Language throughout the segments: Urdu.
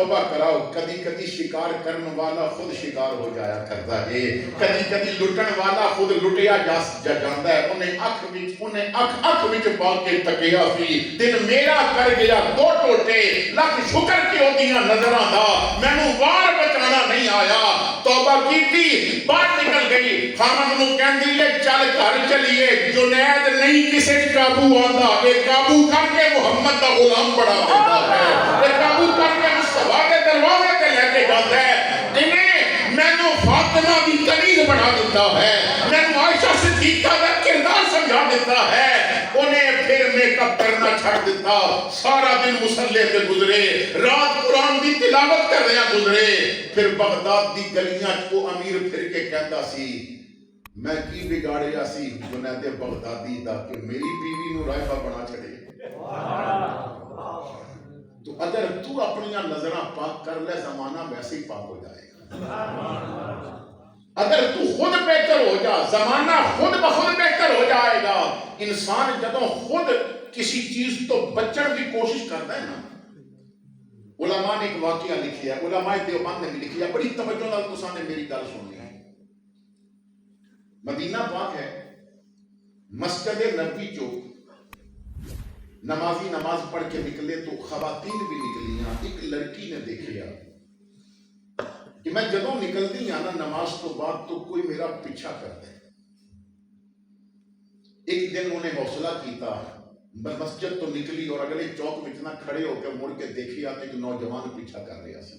توبہ کراؤ. کدی کدی شکار کرن والا خود شکار ہو جایا کرتا ہے. کدی کدی لٹن والا خود لٹیا جاتا ہے. انہیں اکھ وچ پا کے تکیا سی. دن میرا کر گیا دو ٹوٹے, لکھ شکر کی ہوندیاں نظراں دا, مینوں وار بچانا نہیں آیا. توبہ کیتی, باہر نکل گئی. خامد نو کہندی ہے چل گھر چلیے. جنید نہیں کسے قابو آندا, اے قابو کر کے محمد دا غلام بڑا دیتا ہے. اے قابو کر کے مصطفیٰ کے دروازے تے لے کے جاتا ہے. انہیں مینوں فاطمہ دی کنیز بنا دیتا ہے, مینوں عائشہ صدیقہ دا کردار سمجھا دیتا ہے. انہیں پھر میک اپ کرنا چھڑ دیتا. سارا دن مصلے تے گزرے, رات قرآن دی تلاوت کر رہا گزرے. پھر بغداد دی گلیاں کو امیر پھر کے کہتا سی میں کی بگاڑیا سی جنید بغدادی دا کہ میری بیوی نو رائفہ بنا چھڑے. تو اگر تو اپنی نظریں پاک کر لے زمانہ ویسے ہی پاک ہو جائے گا. اگر تو خود بہتر ہو جا زمانہ خود بخود بہتر ہو جائے گا. انسان جدوں خود کسی چیز تو بچن کی کوشش کرتا ہے نا. علماء نے ایک واقعہ لکھی ہے, علماء دیوبند نے بھی لکھی ہے, بڑی توجہ نال تساں نے میری گل سننی ہے. مدینہ پاک ہے, مسجد نبوی جو نمازی نماز پڑھ کے نکلے تو خواتین بھی نکلیاں. ایک لڑکی نے دیکھیا کہ میں جدوں نکلتی ہاں نا نماز تو بعد تو کوئی میرا پیچھا کرتا ہے. ایک دن انہیں حوصلہ کیتا, مسجد تو نکلی اور اگلے چوک میں اتنا کھڑے ہو کے مڑ کے دیکھی آتے کہ نوجوان پیچھا کر رہا سی.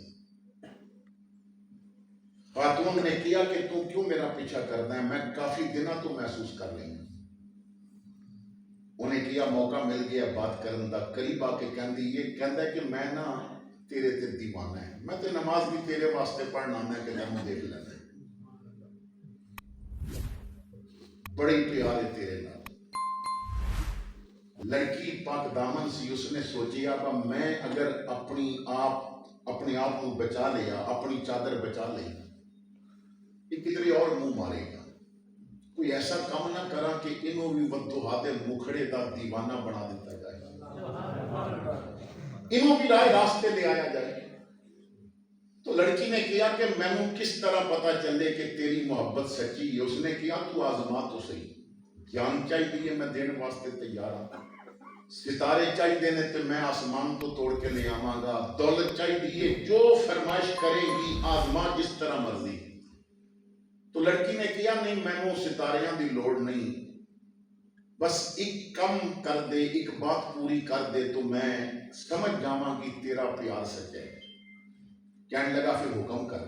خاتون نے کیا کہ تو کیوں میرا پیچھا کرنا ہے, میں کافی دنوں تو محسوس کر رہی ہوں. انہیں کیا موقع مل گیا بات کرن دا. قریب آ کے کہندا ہے کہ میں نا تیرے تے دیوانہ ہے, میں تے نماز بھی تیرے واسطے پڑھنا ہے کہ میں دیکھ لینا. بڑی پیار ہے تیرے نال. لڑکی پاک دامن سی, اس نے سوچیا میں اگر اپنے آپ کو بچا لیا, اپنی چادر بچا لی, یہ کدھر اور منہ مارے گا. کوئی ایسا کام نہ کرا کہ انہوں بھی ودوہا دے مکھڑے دا دیوانہ بنا دیتا جائے, انہوں بھی رائے راستے لے آیا جائے. تو لڑکی نے کیا کہ میں نے کس طرح پتا چلے کہ تیری محبت سچی ہے. اس نے کیا تو آزما تو صحیح, جان چاہیے میں دین واسطے تیار ہوں, ستارے چاہیے نے تو میں آسمان تو توڑ کے لے آواں گا, دولت چاہیے جو فرمائش کرے گی آزما جس طرح مرضی. تو لڑکی نے کیا نہیں مینوں ستاریاں دی لوڑ نہیں, بس ایک کم کر دے, ایک بات پوری کر دے تو میں سمجھ جاواں گی تیرا پیار سچا ہے. کہنے لگا پھر حکم کر.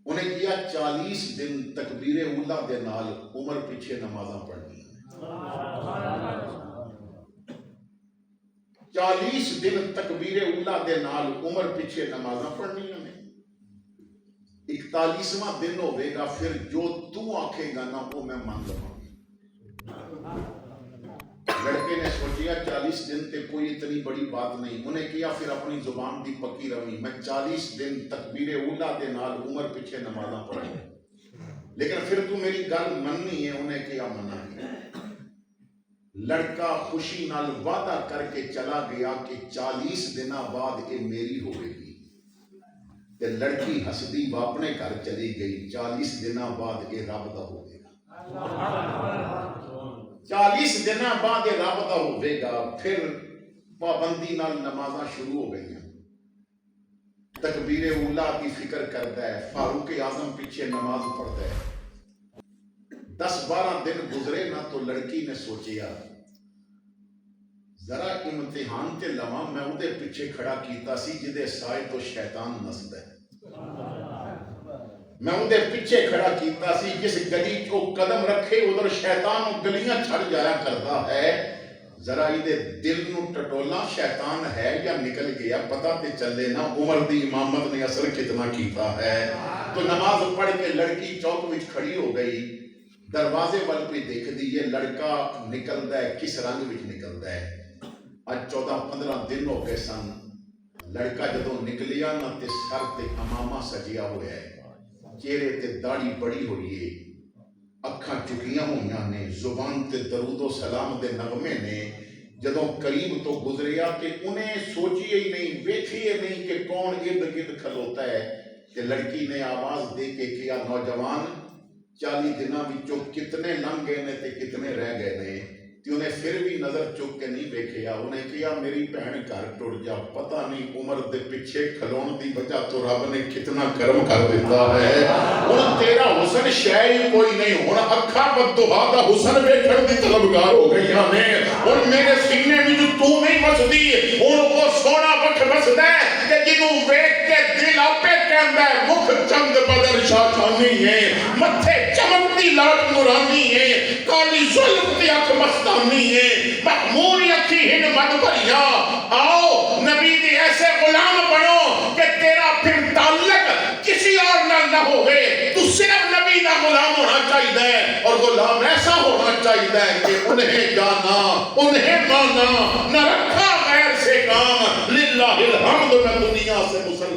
انہیں کیا 40 دن تکبیر اولا دے نال عمر پیچھے نمازاں پڑھنی. 40 دن تکبیر اولا دے نال عمر پیچھے نمازاں پڑھنی ہیں. 41واں دن ہوئے گا پھر جو تو آکھے گا نا وہ میں مان لوں. لڑکے نے سوچیا 40 دن تے کوئی اتنی بڑی بات نہیں. انہیں کیا پھر اپنی زبان دی پکی روی, میں 40 دن تکبیر اولا دے نال عمر پیچھے نمازاں پڑھیں, لیکن پھر تو میری گل مننی ہے. انہیں کیا مننا ہے. لڑکا خوشی نال وعدہ کر کے چلا گیا کہ 40 دنوں بعد یہ میری ہوئے گی. تے لڑکی ہسدی اپنے گھر چلی گئی. 40 دنوں بعد یہ رب دا ہوئے گا. 40 دنوں بعد یہ رب دا ہوئے گا. پھر پابندی نال نمازاں شروع ہو گئی. تکبیر اولا کی فکر کرتا ہے, فاروق اعظم پیچھے نماز پڑھتا ہے. 10-12 دن گزرے نہ تو لڑکی نے سوچیا ذرا امتحان تے لواں, میں اودے پیچھے کھڑا کیتا سی جدے سائے تو شیطان نسدا ہے. میں اودے پیچھے کھڑا کیتا سی جس گلی کو قدم رکھے ادھر شیطان گلیاں چھڑ جایا کرتا ہے. ذرا یہ دل نو ٹٹولا شیطان ہے یا نکل گیا پتہ تے چلے نا. عمر دی امامت نے اثر کتنا کیتا ہے. تو نماز پڑھ کے لڑکی چوک وچ کھڑی ہو گئی. دروازے وال پہ دیکھ دی یہ لڑکا نکلدا ہے, کس رنگ وچ نکلدا ہے. اج 14-15 دن ہو گئے سن. لڑکا جدوں نکلیا نہ تے سر تے امامہ سجیا ہوا ہے, چہرے تے داڑھی بڑی ہوئی ہے, اکھاں چکیاں ہوئیاں نے, زبان تے درود و سلام دے نغمے نے. جدوں قریب تو گزریا کہ انہیں سوچیے ہی نہیں، ویکھیے نہیں کہ کون ارد گرد کھلوتا ہے، کہ لڑکی نے آواز دے کے کیا نوجوان 40 دنوں وچوں کتنے لنگ گئے نے تے کتنے رہ گئے نے، تے انہیں پھر بھی نظر چک کے نہیں ویکھیا، انہیں کیا میری بہن گھر ٹر جا، پتہ نہیں عمر دے پیچھے کھلون دی وجہ تو رب نے کتنا کرم کر دیتا ہے، ہن تیرا حسن شے ہی کوئی نہیں، ہن اکھاں بددعا دا حسن ویکھن دی طلبگار ہو گئیاں نے، ہن میرے سینے وچ تو نہیں وسدی، ہن وہ سونا وقت وسدا ہے کہ جنوں ویکھ کے دل آپے کہندا ہے مکھ چند بدر شاہجہانی ہے، متھے چمکتی لاٹ نورانی ہے، کالی زلف دی اکھ مستانی ہے، مخموری اکھی ہن مد بھریا، آؤ نبی دی ایسے غلام بنو کہ تیرا پھر تعلق کسی اور نہ ہوئے، تو صرف نبی دا غلام ہونا چاہیے، اور غلام ایسا ہونا چاہیے کہ انہیں جانا انہیں مانا نہ رکھا غیر سے کام، للہ الحمد میں دنیا سے مسلم